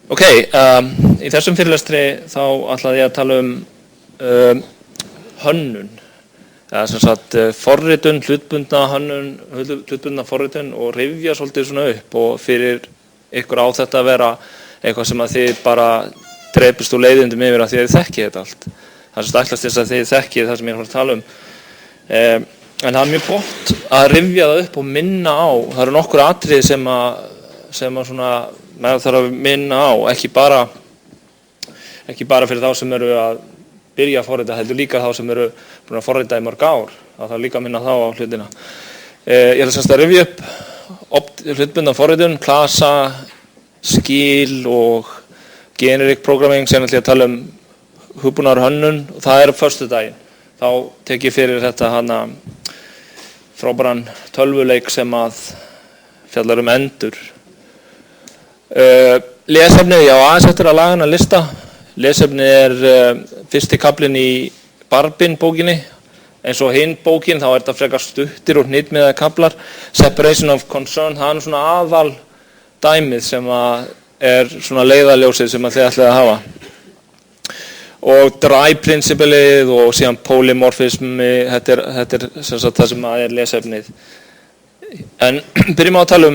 Í þessum fyrirlestri þá ætlaði ég að tala hönnun. Það sem sagt forritun, hlutbundna hönnun, hlutbundna forritun og rifja svolítið svona upp og fyrir ykkur á þetta að vera eitthvað sem að þið bara drepist úr leiðindum yfir að því að þið þekkið þetta allt. Það sem ætlast þess að þið þekkið það sem ég er að tala En það er mjög gott að rifja það upp og minna á. Það eru nokkur atriði sem að svona maður þarf að minna á, ekki bara fyrir þá sem eru að byrja að forrita, heldur líka þá sem eru búin að forrita í mörg ár. Það þarf líka að minna þá á hlutina. Ég ætla semst að rifja upp hlutbundna forritun, klasa, skil og generic programming, sem ætla ég að tala hugbúnaðar hönnun og það er á föstudaginn. Þá tek ég fyrir þetta frábæran tölvuleik sem að fjallar endur. Lesefnið, já, aðeins eftir að laga hana lista. Lesefnið er fyrsti kaflinn í Barbin bókinni. Eins og hinn bókin, þá er þetta frekar stuttir og hnitmiðaðir kaflar. Separation of concern, það er svona aðal dæmið sem að er svona leiðarljósið sem að þið ætlið að hafa. Og dry-prinsipilið og síðan polymorfismi, þetta er sem sagt það sem er lesefnið. En byrjum á að tala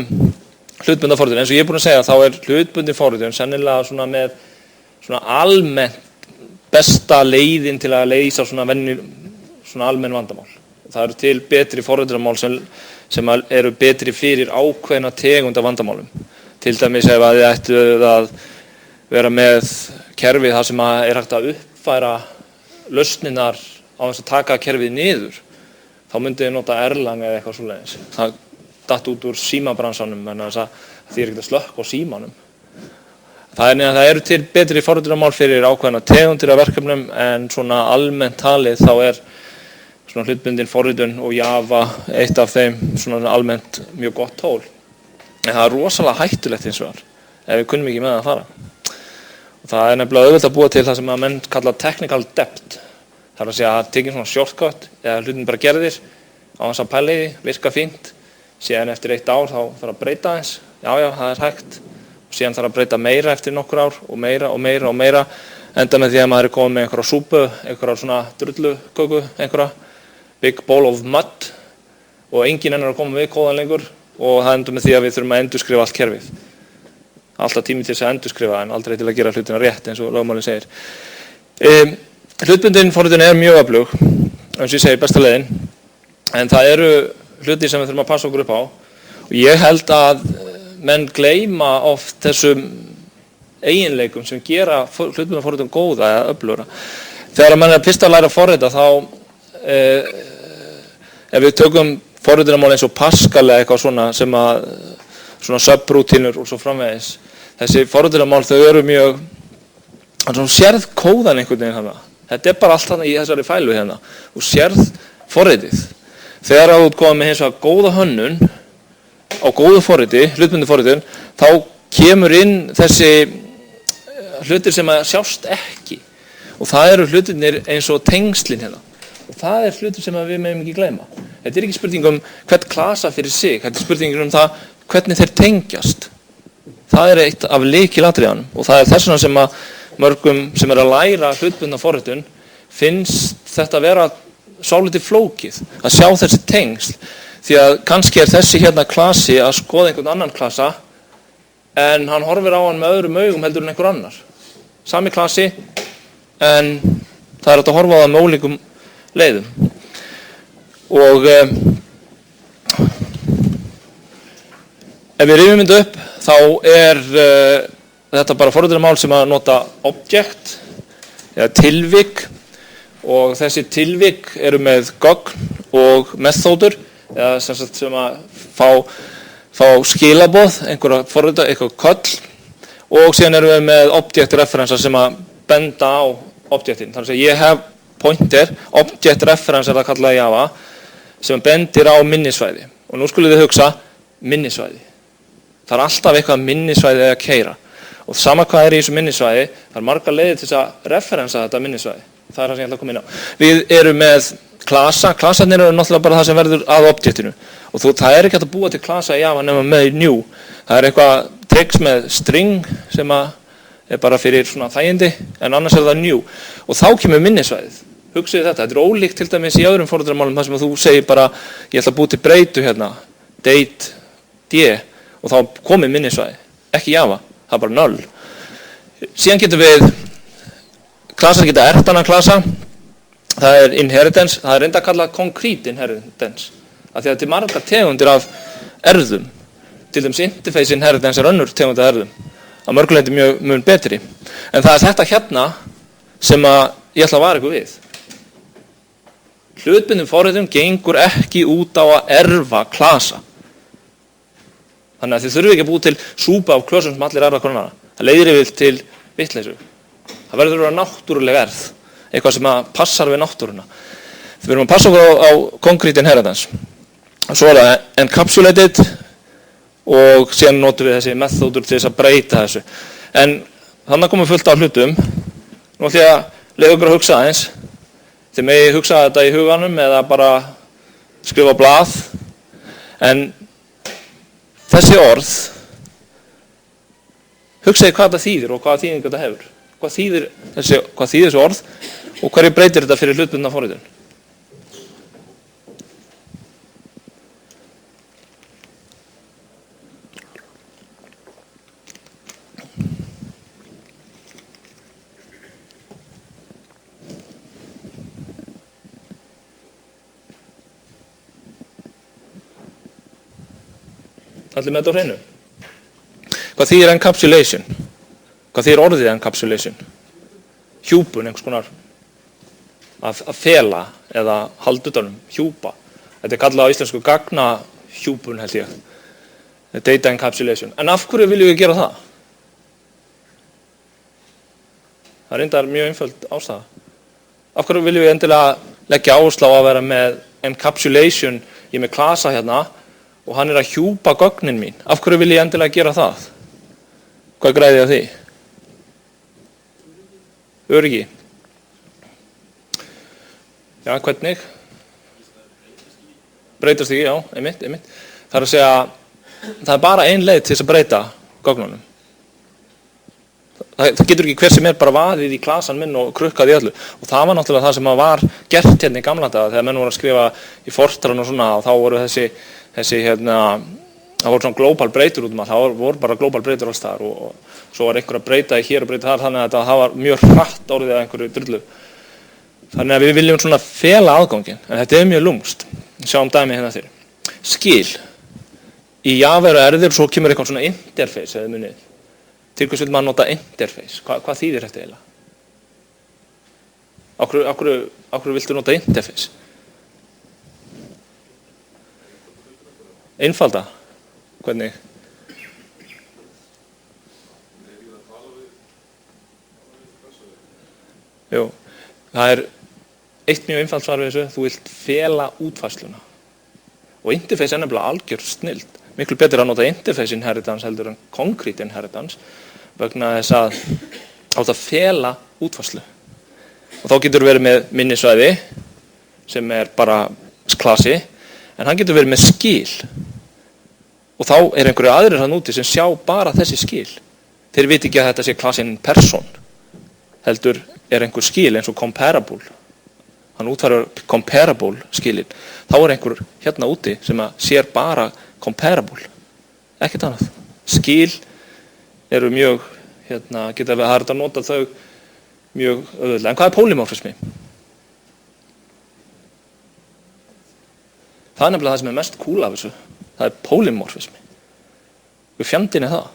hlutbundna forritun. Eins og ég er búin að segja, þá er hlutbundin forritun sennilega svona með svona almennt besta leiðin til að leysa svona almenn vandamál. Það eru til betri forritunarmál sem eru betri fyrir ákveðna tegund af vandamálum. Til dæmis ef að þið ættuð að vera með kerfið þar sem er hægt að uppfæra lausninar á þess að taka kerfið niður, þá myndið þið nota Erlang eða eitthvað svoleiðis. Það datt út úr símabransanum, en það er ekkert að slökkva á símanum. Það eru til betri forritunarmál fyrir ákveðna tegundir af verkefnum, en svona almennt talið þá er svona hlutbundin forritun og Java eitt af þeim svona almennt mjög gott tól. En það er rosalega hættulegt hins vegar, ef við kunnum ekki með það að fara. Það er nefnilega auðvelt að búa til það sem að menn kalla technical debt. Það er að segja að tekja svona shortcut eða hlutin bara gerðir á þess að pæla í því, virka fínt. Síðan eftir 1 ár þá þarf að breyta eins. Já, það er hægt. Og síðan þarf að breyta meira eftir nokkur ár og meira og meira og meira. Enda með því að maður er komið með einhverja súpu, einhverja svona drulluköku, einhverja big bowl of mud og enginn ennur að koma við kóðan lengur og það endur með því að við þurfum að endurskrifa allt kerfið. Alltaf tími til þess að endurskrifa en aldrei til að gera hlutina rétt eins og lögmálinn segir. Hlutbundin forritun er mjög öflug, eins og ég segi besta leiðin, en það eru hluti sem við þurfum að passa okkur upp á og ég held að menn gleyma oft þessum eiginleikum sem gera hlutbundna forritun góða eða öflugra. Þegar menn er fyrst að læra að forrita þá ef við tökum forritunarmál eins og Pascal eða eitthvað svona sem að svona subrútínur og svo framvegis. Þessi forritunarmál þau eru mjög svona sérð kóðan einhvern veginn hérna. Þetta er bara allt þarna í þessari fælu hérna og sérð forritið. Þegar þú ert komið með hins vegar góða hönnun á góðu forriti, hlutbundin forritun, þá kemur inn þessi hlutir sem að sjást ekki og það eru hlutirnir eins og tengslin hérna. Og það er hlutur sem við megum ekki gleyma. Þetta er ekki spurning hvern klasa fyrir sig, þetta er spurning það hvernig þeir tengjast. Það er eitt af lykilatriðanum og það er þess vegna sem að mörgum sem er að læra hlutbundna forritun finnst þetta að vera svolítið flókið, að sjá þessi tengsl. Því að kannski er þessi hérna klasi að skoða einhvern annan klasa en hann horfir á hann með öðrum augum heldur en einhver annar. Sami klasi en það er að horfa á það með ólíkum leiðum. Og ef við rifjum þetta upp, þá er þetta bara forritunarmál sem að nota object eða tilvik og þessi tilvik eru með gögn og methodur eða sem að fá skilaboð, einhverja forrita, eitthvað köll og síðan erum við með object referensa sem að benda á objectin. Þannig að ég hef pointer, object reference er það kallað í Java sem bendir á minnisvæði og nú skulum við hugsa minnisvæði. Það er alltaf eitthvað minnisvæði að keyra og sama hvað er í þessu minnisvæði, það er margar leiðir til þess að referensa þetta minnisvæði. Það er það sem ég ætla að koma inn á. Við erum með klasarnir eru náttúrulega bara það sem verður að objektinu og það er ekki hægt að búa til klasa í Java nema með new. Það er eitthvað tricks með string sem að bara fyrir svona þægindi, en annars það new. Og þá kemur minnisvæðið. Hugsaðu þetta er ólíkt til dæmis í öðrum forritunarmálum þar sem þú segir bara, ég ætla að búa til breytu hérna, date, d, og þá komið minnisvæði, ekki Java, það bara null. Síðan getum við, klasar geta ertana klasa, það inheritance, það reynda að kalla concrete inheritance, af því að þetta margar tegundir af erðum, til dæmis interface inheritance önnur tegund af erðum, að mörguleiti mjög betri. En það þetta hérna sem að ég ætla að vara ykkur við. Hlutbundin forritun gengur ekki út á að erfa klasa. Þannig að þið þurfum ekki að búa til súpa af klösum sem allir erfa konuna. Það leiðir yfir til vitleysu. Það verður að vera náttúruleg erð, eitthvað sem að passar við náttúruna. Við verðum að passa okkur á concrete inheritance. Svo það encapsulated og síðan notum við þessi methodur til þess að breyta þessu. En þannig komum við fullt á hlutum. Nú ætlum ég að leiða okkur að hugsa aðeins. Þið megi hugsa þetta í huganum eða bara skrifa blað. En þessi orð, hugsaði hvað þetta þýðir og hvaða þýðingu þetta hefur. Hvað þýðir þessi orð og hverju breytir þetta fyrir hlutbundna forritun? Allir með þetta á hreinu. Hvað þýðir encapsulation? Hvað þýðir orðið encapsulation? Hjúpun, einhvers konar að fela eða halda utanum, hjúpa. Þetta kallað á íslensku gagnahjúpun held ég. Data encapsulation. En af hverju viljum við gera það? Það reyndar mjög einföld ástæða. Af hverju viljum við endilega leggja áherslu á að vera með encapsulation, ég er með klasa hérna, og hann að hjúpa gögnin mín. Af hverju vil ég endilega gera það? Hvað græði ég á því? Öryggi. Já, hvernig? Breytast ekki, já, einmitt. Það að segja, það bara ein leið til þess að breyta gögnunum. Það getur ekki hver sem bara vaðið í klasan minn og krukkaði í öllu. Og það var náttúrulega það sem var gert hérna í gamla daga þegar menn voru að skrifa í Fortran og svona og þá voru þessi það voru svona global breytur út það voru bara global breytur alls þar og svo var einhver að breyta í hér og breyta þar þannig að það var mjög hratt orðið að einhverju drullu. Þannig að við viljum svona fela aðganginn, en þetta mjög lúmst. Sjáum dæmi hérna þér. Skil. Í Java erðir svo kemur eitthvað svona interface eða munið. Til hvers vil maður nota interface? Hvað þýðir þetta eiginlega? Af hverju viltu nota interface? Einfalda? Hvernig? Jú, það eitt mjög einfalt svar við þessu, þú vilt fela útfærsluna. Og interface nefnilega algjör snilld. Miklu betur að nota interface inheritance heldur en concrete inheritance vegna þess að átt að fela útfærslu. Og þá getur verið með minnisvæði sem bara klasi, en hann getur verið með skil. Og þá einhverju aðrir hann úti sem sjá bara þessi skil. Þeir viti ekki að þetta sé klasinn person. Heldur einhver skil eins og comparable. Hann útfærir comparable skilin. Þá einhver hérna úti sem sér bara comparable. Ekkert annað. Skil eru mjög, geta við að nota þau mjög auðvitað. En hvað polymorfismi? Það nefnilega það sem mest cool af þessu. Það polymorfismi. Við fjandinn það.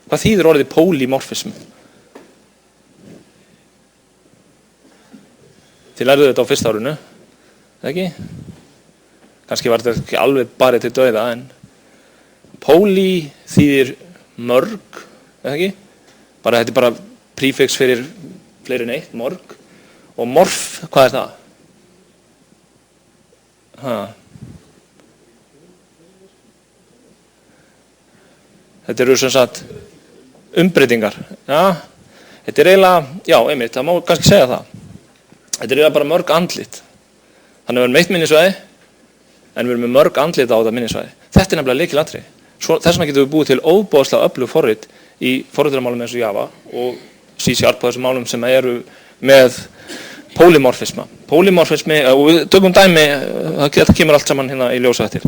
Hvað þýðir orðið polymorfism? Þið lærðu þetta á fyrsta árinu, ekki? Kannski var þetta ekki alveg bara til dauða, en poly þýðir mörg, ekki? Þetta bara prefix fyrir fleiri en eitt, mörg. Og morf, hvað það? Þetta eru sem sagt umbreytingar. Ja, þetta eiginlega, já, einmitt, það má kannski segja það. Þetta eiginlega bara mörg andlit. Þannig að við erum eitt minnisvæði, en við erum með mörg andlit á þetta minnisvæði. Þetta nefnilega lykilatriði. Þess vegna getum við búið til óbóðslega öflug forrit í forritunarmálum eins og Java og C# på þessum málum sem eru með polymorfisma. Polymorfismi, og við tökum dæmi, þetta kemur allt saman hérna í ljósa eftir.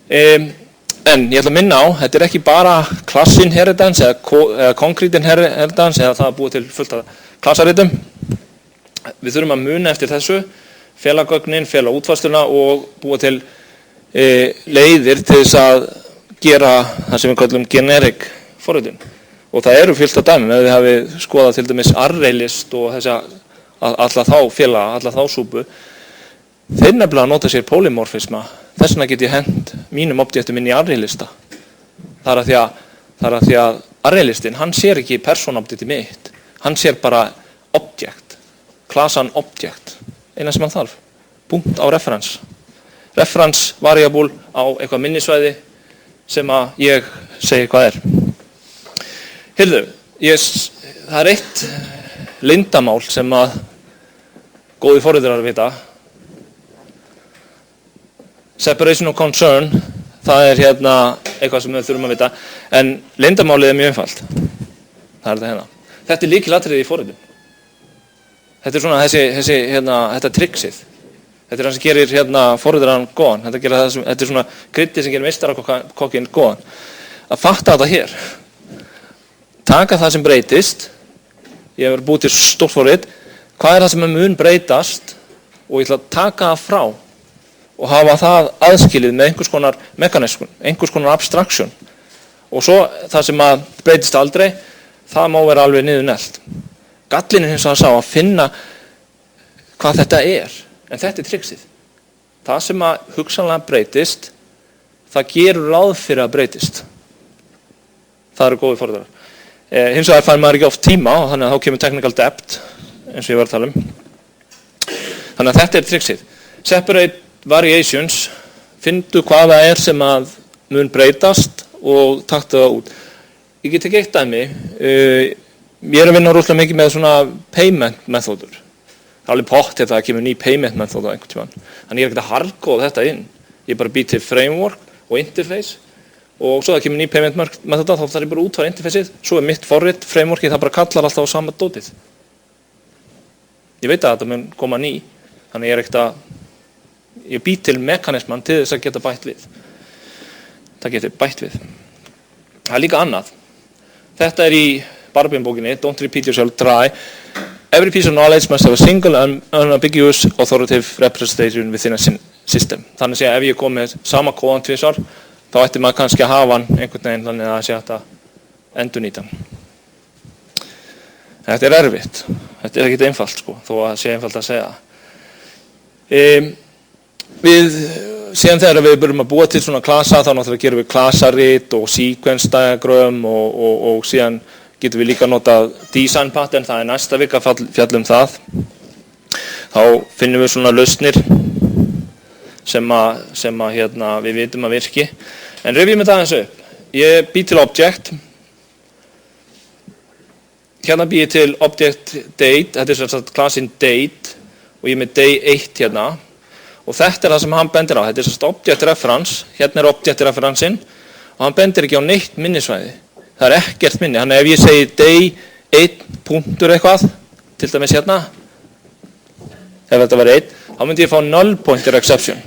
En ég ætla að minna á, þetta ekki bara class inheritance eða concrete inheritance eða það að búið til fullt af klassaritum. Við þurfum að muna eftir þessu, fela gögnin, fela útfærsluna og búa til leiðir til þess að gera það sem við kallum generic forritun. Og það eru fullt af dæmum, ef við hafið skoðað til dæmis ArrayList og þessa alla þá félaga, alla þá súpu, þeir nefnilega nota sér polymorfisma. Þess vegna get ég hent mínum objektum inn í ArrayLista. Það er að því að ArrayListin, hann sér ekki persónuobjekti mitt, hann sér bara objekt, klassan objekt, eina sem hann þarf, punkt á reference. Reference variable á eitthvað minnisvæði sem að ég segi hvað er. Heyrðu, það er eitt leyndarmál sem að góði forritarar vita. Separation of concern, það er hérna eitthvað sem við þurfum að vita, en leyndarmálið er mjög einfalt. Það er þetta hérna. Þetta er lykilatriði í forritun. Þetta er svona þetta tricksið. Þetta er það sem gerir hérna forritaran góðan. Þetta er svona kryddið sem gerir meistarakokkin góðan. Að fatta þetta hér. Taka það sem breytist. Ég hef búið til stórt forrit. Hvað er það sem mun breytast? Og ég ætla að taka það frá og hafa það aðskilið með einhvers konar mekanism, einhvers konar abstraction. Og svo það sem að breytist aldrei, það má vera alveg niður neglt. Gallinn er hins vegar sá að finna hvað þetta er. En þetta er tricksið. Það sem að hugsanlega breytist, það gerur ráð fyrir að breytist. Það eru góði forritarar. Hins vegar fær maður ekki oft tíma og þannig að þá kemur technical debt, eins og ég var að tala um. Þannig að þetta er tricksið. Separate variations, fyndu hvað það er sem að mun breytast og taktu það út. Ég get ekki eitt dæmi. Ég er að vinna rosalega mikið með svona payment methodur. Það er alveg pott þetta að kemur ný payment method á einhvern tímann. Þannig ég er ekkert að hardcode þetta inn. Ég bara bý til framework og interface og svo það kemur ný payment method þá þarf ég bara útfæra interfaceið. Svo er mitt forrit, frameworkið, það bara kallar alltaf á sama dótið. Ég veit að þetta mun koma ný. Þannig ég bý til mekanisman til þess að geta bætt við. Það getur bætt við. Það er líka annað. Þetta er í Barbin-bókinni, Don't repeat yourself, try. Every piece of knowledge must have a single and unambiguous authoritative representation within a system. Þannig að ef ég kom með sama kóðan tvisvar, þá ætti maður kannski að hafa hann einhvern veginn þannig að það sé hægt að endurnýta hann. Þetta er erfitt. Þetta er ekkert einfalt, sko, þó að það sé einfalt að segja það. Síðan þegar við byrjum að búa til svona klasa, þá náttúrulega gerum við klasarit og sequence diagram og síðan getum við líka notað design pattern, það er næsta vika fjallum það. Þá finnum við svona lausnir sem að við vitum að virki. En rifjum þetta aðeins upp. Ég bý til object. Hérna bý ég til object date, þetta er sem sagt klassin date og ég er með day 1 hérna. Og þetta er það sem hann bendir á. Þetta er sem sagt object reference, hérna er object referenceinn og hann bendir ekki á neitt minnisvæði. Það er ekkert minni, þannig ef ég segi day 1 punktur eitthvað, til dæmis hérna, ef þetta var 1, þá myndi ég fá null pointer exception.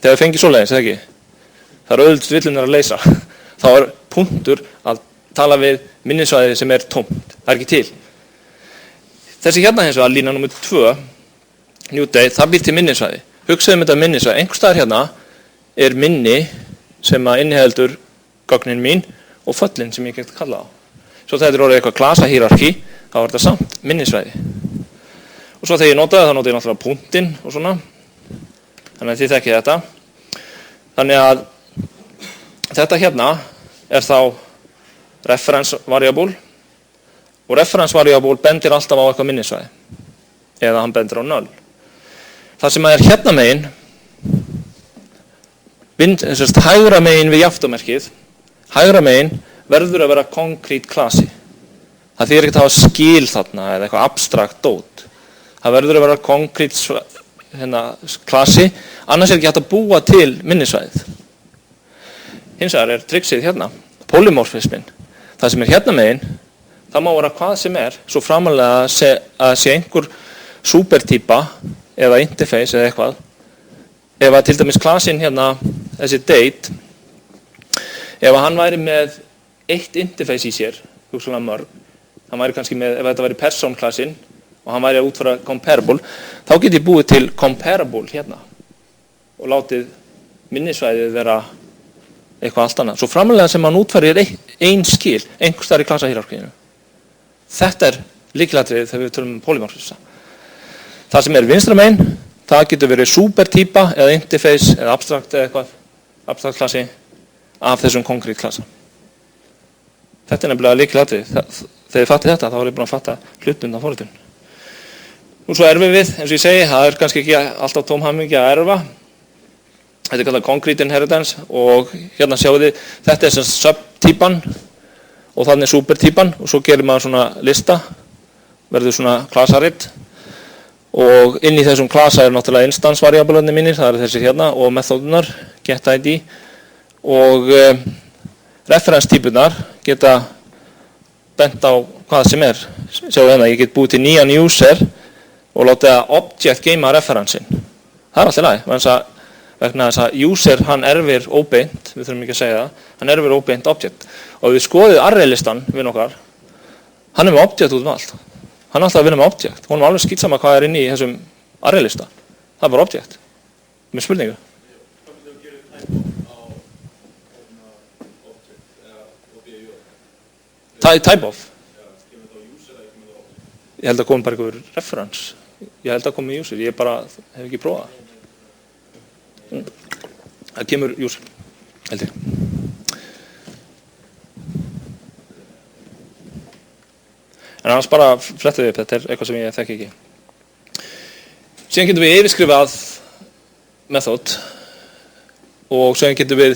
Þegar ég fengi svoleiðis, eða ekki? Það er auðvitað villunar að leysa. Þá er punktur að tala við minnisvæði sem er tómt. Það er ekki til. Þessi hérna hins vegar, lína númer 2, new day, það býr til minnisvæði. Hugsaðum þetta minnisvæði. Einhvers staðar hérna er minni sem að inniheldur gögnin mín og föllin sem ég get kalla á. Svo þegar þetta er orðið eitthvað klasahierarki, þá er þetta samt minnisvæði. Og svo þegar ég notaði, þá notaði ég náttúrulega punktinn og svona. Þannig að þið þekkið þetta. Þannig að þetta hérna er þá reference variable og reference variable bendir alltaf á eitthvað minnisvæði. Eða hann bendir á null. Það sem er hérna megin, hægra megin við jafntomerkið, hægra megin verður að vera konkrét klasi. Það þýðir ekki að hafa skil þarna eða eitthvað abstrakt dót. Það verður að vera konkrét klasi, annars er ekki hægt að búa til minnisvæðið. Hins vegar tricksið hérna, polymorfismin. Það sem hérna megin, það má vera hvað sem svo framalega að sé einhver supertýpa eða interface eða eitthvað. Ef að til dæmis klasinn hérna, þessi date, ef að hann væri með eitt interface í sér, hugsanlega mörg, hann væri kannski með, ef þetta væri person-klassinn og hann væri að útfæra comparable, þá get ég búið til comparable hérna og látið minnisvæðið vera eitthvað allt annað. Svo framalega sem hann útfærir ein skil, einhvers staðar í klassahierarkíinu. Þetta lykilatriðið þegar við tölum polymorfisma. Það sem vinstra megin, það getur verið supertýpa eða interface eða abstrakt eða eitthvað, abstrakt klassi af þessum konkrét klassa. Þetta nefnilega lykilatriðið. Þegar ég fatti þetta, þá ég búin að fatta hlutbundna forritun. Nú svo erfum við, eins og ég segi, það kannski ekki alltaf tóm hamingja að erfa. Þetta kallað concrete inheritance og hérna sjáu þið, þetta sem subtýpan og þannig supertýpan og svo gerir maður svona lista, verður svona klassaritt og inn í þessum klassa náttúrulega instance variablearnir mínir, það þessi hérna og methodunar, getID og reference týpunar geta bent á hvað sem Sjáu hérna, ég get búið til nýjan user og látið að object geima referensin. Það alltaf í lagi, vegna þess að user hann erfir óbeint, við þurfum ekki að segja það, hann erfir óbeint object. Og við skoðið array-listan við okkar, hann með object út allt. Hann alltaf að vinna með object. Hún alveg skýtsama hvað inn í þessum array-lista. Það bara object. Með spurningu. Type of. Ég held að komi bara einhver reference. Ég held að komi user. Ég bara hef ekki prófað. Það kemur user, held ég. En annars bara flettið upp, þetta eitthvað sem ég þekki ekki. Síðan getum við yfirskrifað method og síðan getum við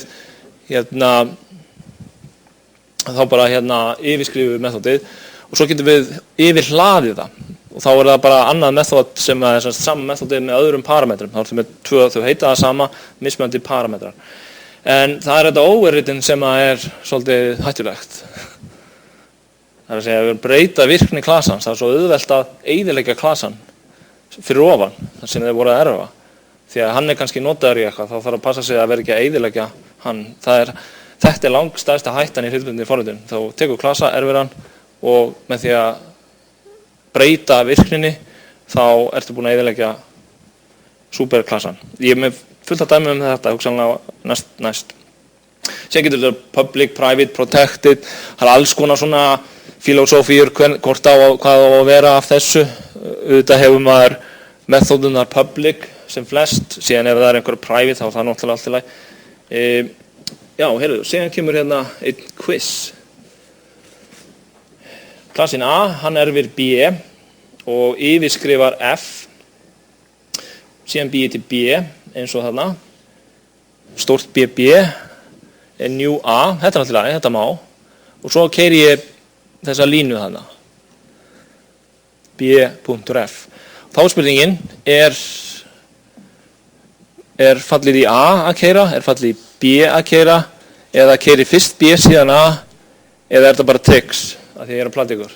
þá bara yfirskrifið methodið og svo getum við yfirhlaðið það. Og þá það bara annað method sem sama methodið með öðrum parametrum. Þá með þau heita það sama, mismunandi parametrar. En það þetta overridden sem svolítið hættulegt. Það að segja, við breyta virkni klassans. Það svo auðvelt að eyðileggja klassan fyrir ofan, þar sem þeir voru að erfa. Því að hann kannski notaður í eitthvað, þá þarf að passa sig að vera ekki að eyðileggja hann. Þetta langstærsta hættan í hlutbundinni forritun. Þá tekur klassa, erfir hann og með því að breyta virkninni, þá ertu búin að eyðileggja superklassan. Ég með fullt að dæmi þetta, hugsanlega næst. Síðan getur þetta public, private, protected, það alls konar svona filosófíur, hvað á að vera af þessu. Auðvitað hefur maður methodunar public sem flest, síðan ef það einhver private, þá það náttúrulega allt í lagi. Já, heyrðu, síðan kemur hérna einn quiz. Klassin A, hann erfir B og yfirskrifar F, síðan B til B, eins og þarna, stórt BB, new A, þetta alltaf lagi, þetta má, og svo keyri ég þessa línu þarna, B.F. Þá spurningin, fallið í A að keyra, fallið í B að keyra, eða keyri fyrst B síðan A, eða þetta bara tricks? Að því ég að plata ykkur.